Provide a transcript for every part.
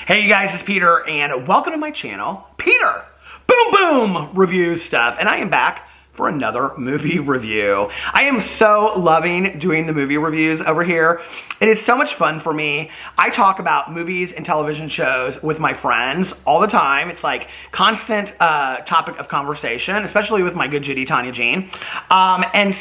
Hey you guys, it's Peter, and welcome to my channel, Peter Boom Boom Reviews Stuff, and I am back for another movie review. I am so loving doing the movie reviews over here. It is so much fun for me. I talk about movies and television shows with my friends all the time. It's like constant topic of conversation, especially with my good Judy Tanya Jean. And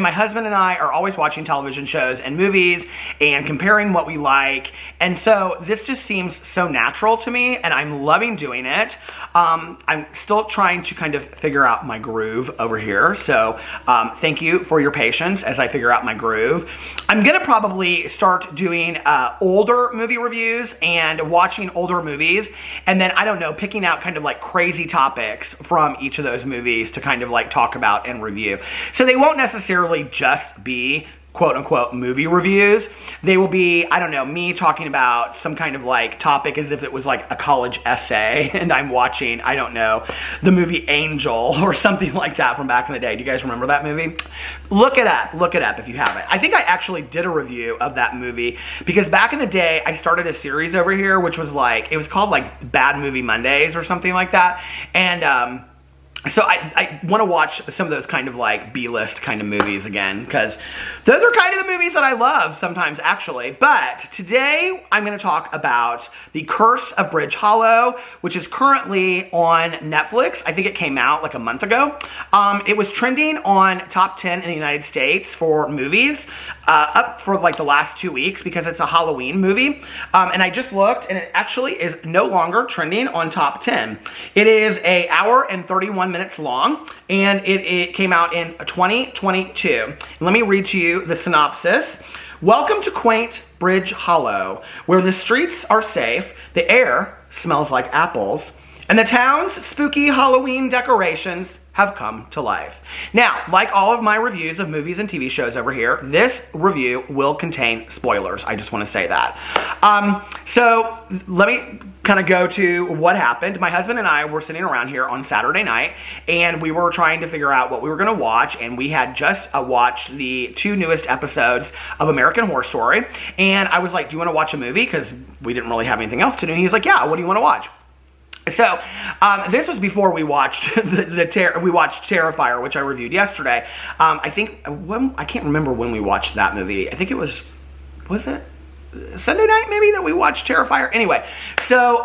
my husband and I are always watching television shows and movies and comparing what we like. And so this just seems so natural to me, and I'm loving doing it. I'm still trying to kind of figure out my groove over here. So thank you for your patience as I figure out my groove. I'm gonna probably start doing older movie reviews and watching older movies, and then, I don't know, picking out kind of like crazy topics from each of those movies to kind of like talk about and review. So they won't necessarily just be quote-unquote movie reviews. They will be, I don't know, me talking about some kind of like topic as if it was like a college essay and I'm watching, I don't know, the movie Angel or something like that from back in the day. Do you guys remember that movie? Look it up if you haven't. I think I actually did a review of that movie because back in the day I started a series over here which was like, it was called like Bad Movie Mondays or something like that. And so I want to watch some of those kind of like B-list kind of movies again, because those are kind of the movies that I love sometimes, actually. But today I'm going to talk about The Curse of Bridge Hollow, which is currently on Netflix. I think it came out like a month ago. It was trending on top 10 in the United States for movies up for like the last 2 weeks because it's a Halloween movie. And I just looked, and it actually is no longer trending on top 10. It is an hour and 31 minutes long, and it came out in 2022. And let me read to you the synopsis. Welcome to quaint Bridge Hollow, where the streets are safe, the air smells like apples, and the town's spooky Halloween decorations have come to life. Now, like all of my reviews of movies and TV shows over here, this review will contain spoilers. I just want to say that. So let me kind of go to what happened. My husband and I were sitting around here on Saturday night, and we were trying to figure out what we were going to watch, and we had just watched the 2 newest episodes of American Horror Story, and I was like, do you want to watch a movie? Because we didn't really have anything else to do, and he was like, yeah, what do you want to watch? So, this was before we watched we watched Terrifier, which I reviewed yesterday. I can't remember when we watched that movie. I think it was it Sunday night maybe that we watched Terrifier? Anyway, so,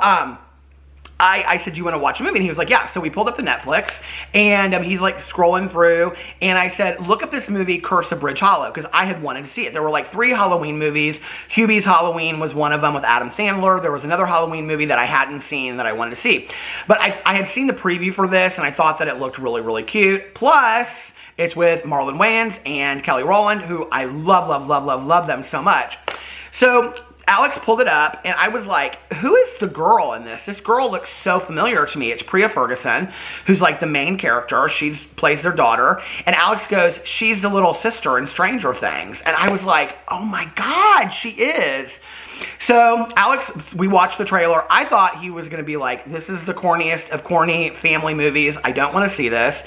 I said, do you want to watch a movie? And he was like, yeah. So we pulled up the Netflix, and he's like scrolling through, and I said, look up this movie, Curse of Bridge Hollow, because I had wanted to see it. There were like 3 Halloween movies. Hubie's Halloween was one of them with Adam Sandler. There was another Halloween movie that I hadn't seen that I wanted to see. But I had seen the preview for this, and I thought that it looked really, really cute. Plus, it's with Marlon Wayans and Kelly Rowland, who I love them so much. So Alex pulled it up, and I was like, who is the girl in this? This girl looks so familiar to me. It's Priya Ferguson, who's like the main character. She plays their daughter. And Alex goes, she's the little sister in Stranger Things. And I was like, oh my God, she is. So, Alex, we watched the trailer. I thought he was going to be like, this is the corniest of corny family movies. I don't want to see this.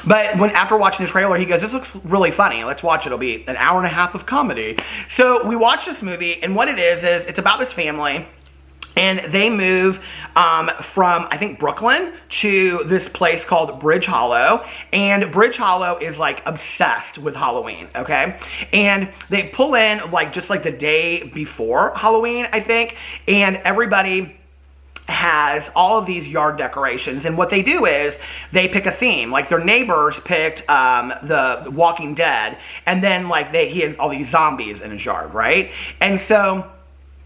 But after watching the trailer, he goes, this looks really funny. Let's watch it. It'll be an hour and a half of comedy. So, we watched this movie, and what it is it's about this family. And they move from, I think, Brooklyn to this place called Bridge Hollow. And Bridge Hollow is, like, obsessed with Halloween, okay? And they pull in, like, just, like, the day before Halloween, I think. And everybody has all of these yard decorations. And what they do is they pick a theme. Like, their neighbors picked the Walking Dead. And then, like, he had all these zombies in his yard, right? And so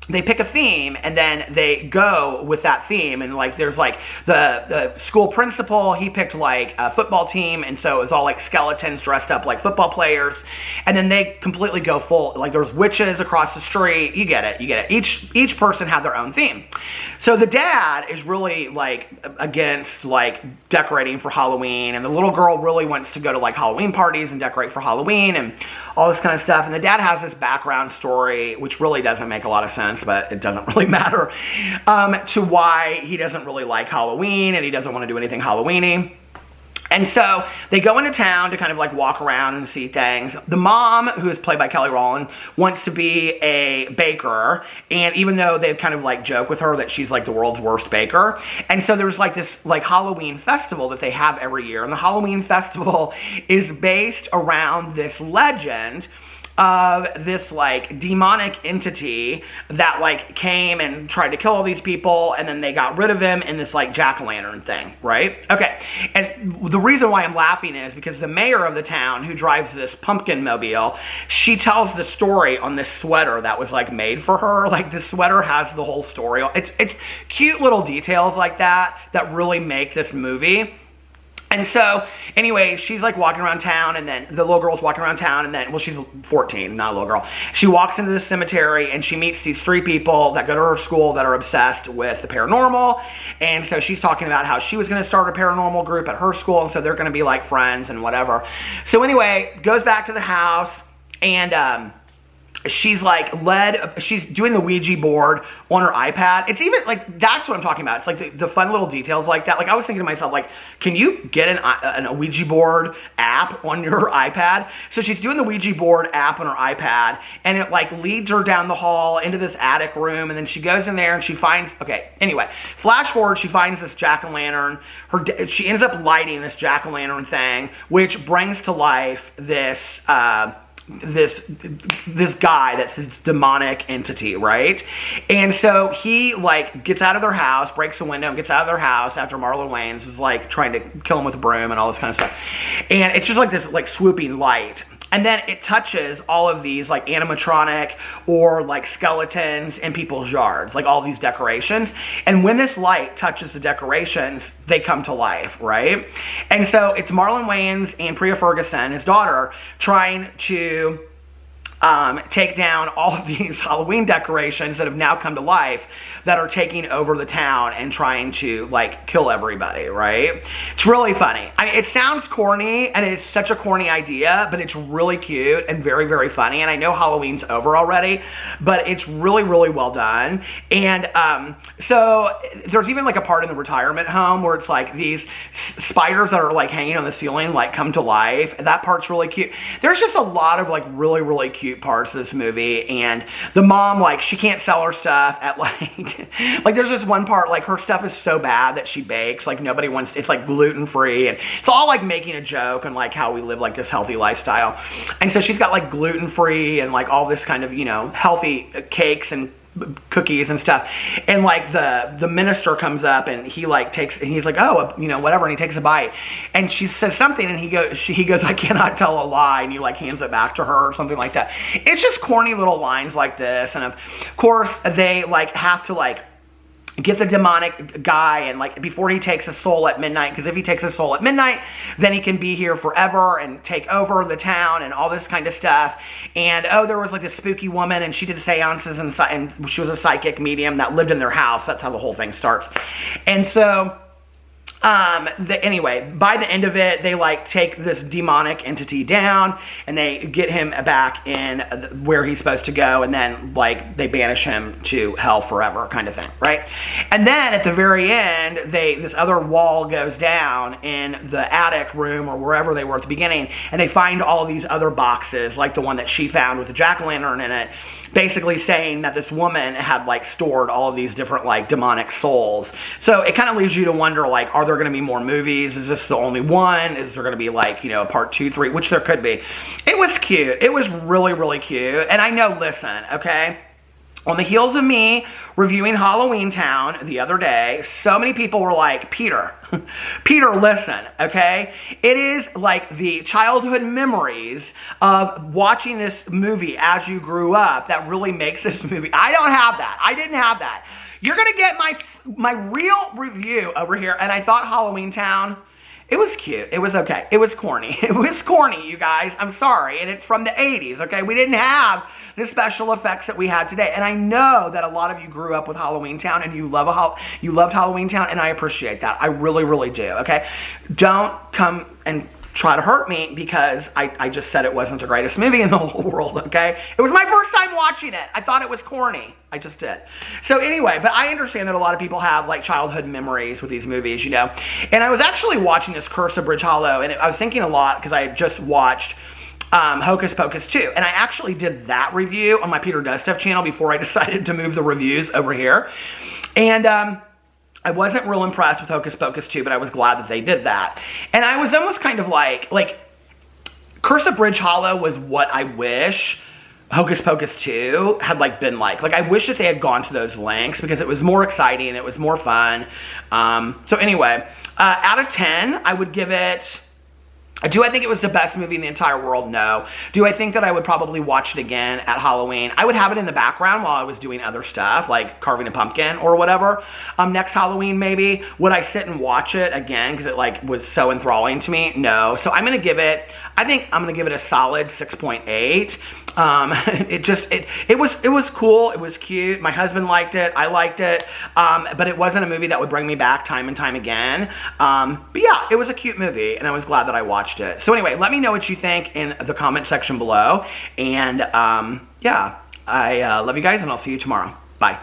they pick a theme, and then they go with that theme, and like there's like the school principal, he picked like a football team, and so it was all like skeletons dressed up like football players, and then they completely go full, like there's witches across the street, you get it. Each person had their own theme. So the dad is really like against like decorating for Halloween, and the little girl really wants to go to like Halloween parties and decorate for Halloween and all this kind of stuff, and the dad has this background story which really doesn't make a lot of sense, but it doesn't really matter, to why he doesn't really like Halloween and he doesn't want to do anything Halloween-y. And so they go into town to kind of like walk around and see things. The mom, who is played by Kelly Rowland, wants to be a baker. And even though they kind of like joke with her that she's like the world's worst baker. And so there's like this like Halloween festival that they have every year. And the Halloween festival is based around this legend of this like demonic entity that like came and tried to kill all these people, and then they got rid of him in this like jack-o'-lantern thing, right? Okay, and the reason why I'm laughing is because the mayor of the town, who drives this pumpkin mobile, she tells the story on this sweater that was like made for her. Like the sweater has the whole story. It's cute little details like that that really make this movie. And so, anyway, she's like walking around town, and then the little girl's walking around town, and then, well, she's 14, not a little girl. She walks into the cemetery, and she meets these 3 people that go to her school that are obsessed with the paranormal. And so she's talking about how she was going to start a paranormal group at her school, and so they're going to be like friends and whatever. So anyway, goes back to the house, and she's like she's doing the Ouija board on her iPad. It's even like, that's what I'm talking about. It's like the fun little details like that. Like I was thinking to myself, like, can you get a Ouija board app on your iPad? So she's doing the Ouija board app on her iPad, and it like leads her down the hall into this attic room, and then she goes in there and she finds, okay, anyway, flash forward, she finds this jack-o'-lantern. She ends up lighting this jack-o'-lantern thing, which brings to life this this guy that's this demonic entity, right? And so he like gets out of their house, breaks a window and gets out of their house after Marlon Wayans is like trying to kill him with a broom and all this kind of stuff. And it's just like this like swooping light. And then it touches all of these like animatronic or like skeletons in people's yards, like all these decorations. And when this light touches the decorations, they come to life, right? And so it's Marlon Wayans and Priya Ferguson, his daughter, trying to take down all of these Halloween decorations that have now come to life that are taking over the town and trying to like kill everybody, right? It's really funny. I mean, it sounds corny, and it's such a corny idea, but it's really cute and very, very funny. And I know Halloween's over already, but it's really, really well done. And so there's even like a part in the retirement home where it's like these spiders that are like hanging on the ceiling like come to life. That part's really cute. There's just a lot of like really, really cute parts of this movie. And the mom, like, she can't sell her stuff at like there's this one part, like, her stuff is so bad that she bakes, like, nobody wants, it's like gluten-free, and it's all like making a joke and like how we live like this healthy lifestyle. And so she's got like gluten-free and like all this kind of, you know, healthy cakes and cookies and stuff. And like the minister comes up, and he like takes, and he's like, oh, you know, whatever, and he takes a bite, and she says something, and he goes, I cannot tell a lie, and he like hands it back to her or something like that. It's just corny little lines like this. And of course they like have to like get the demonic guy, and like before he takes his soul at midnight, because if he takes his soul at midnight, then he can be here forever and take over the town and all this kind of stuff. And oh, there was like this spooky woman, and she did seances, and she was a psychic medium that lived in their house. That's how the whole thing starts. And so anyway, by the end of it, they like take this demonic entity down, and they get him back in where he's supposed to go, and then like they banish him to hell forever, kind of thing, right? And then at the very end, this other wall goes down in the attic room or wherever they were at the beginning, and they find all of these other boxes, like the one that she found with the jack-o'-lantern in it, basically saying that this woman had like stored all of these different like demonic souls. So it kind of leaves you to wonder, like, are there going to be more movies? Is this the only one? Is there going to be like, you know, a part 2, 3, which there could be. It was cute. It was really, really cute. And I know, listen, okay, on the heels of me reviewing Halloween Town the other day, so many people were like, Peter, listen, okay? It is like the childhood memories of watching this movie as you grew up that really makes this movie. I don't have that. I didn't have that. You're going to get my real review over here, and I thought Halloween Town, it was cute. It was okay. It was corny. It was corny, you guys. I'm sorry. And it's from the 80s, okay? We didn't have the special effects that we had today. And I know that a lot of you grew up with Halloween Town, and you loved Halloween Town, and I appreciate that. I really, really do, okay? Don't come and try to hurt me because I just said it wasn't the greatest movie in the whole world, okay? It was my first time watching it. I thought it was corny. I just did. So anyway, but I understand that a lot of people have like childhood memories with these movies, you know? And I was actually watching this Curse of Bridge Hollow, and I was thinking a lot because I had just watched Hocus Pocus 2. And I actually did that review on my Peter Does Stuff channel before I decided to move the reviews over here. And I wasn't real impressed with Hocus Pocus 2, but I was glad that they did that. And I was almost kind of like Curse of Bridge Hollow was what I wish Hocus Pocus 2 had like been like. Like, I wish that they had gone to those lengths because it was more exciting, it was more fun. So anyway, out of 10, I would give it... Do I think it was the best movie in the entire world? No. Do I think that I would probably watch it again at Halloween? I would have it in the background while I was doing other stuff, like carving a pumpkin or whatever. Next Halloween, maybe. Would I sit and watch it again because it like was so enthralling to me? No. So I'm gonna give it, I think I'm gonna give it a solid 6.8. It was cool. It was cute. My husband liked it. I liked it. But it wasn't a movie that would bring me back time and time again. But yeah, it was a cute movie, and I was glad that I watched it. So anyway, let me know what you think in the comment section below. And yeah, I love you guys, and I'll see you tomorrow. Bye.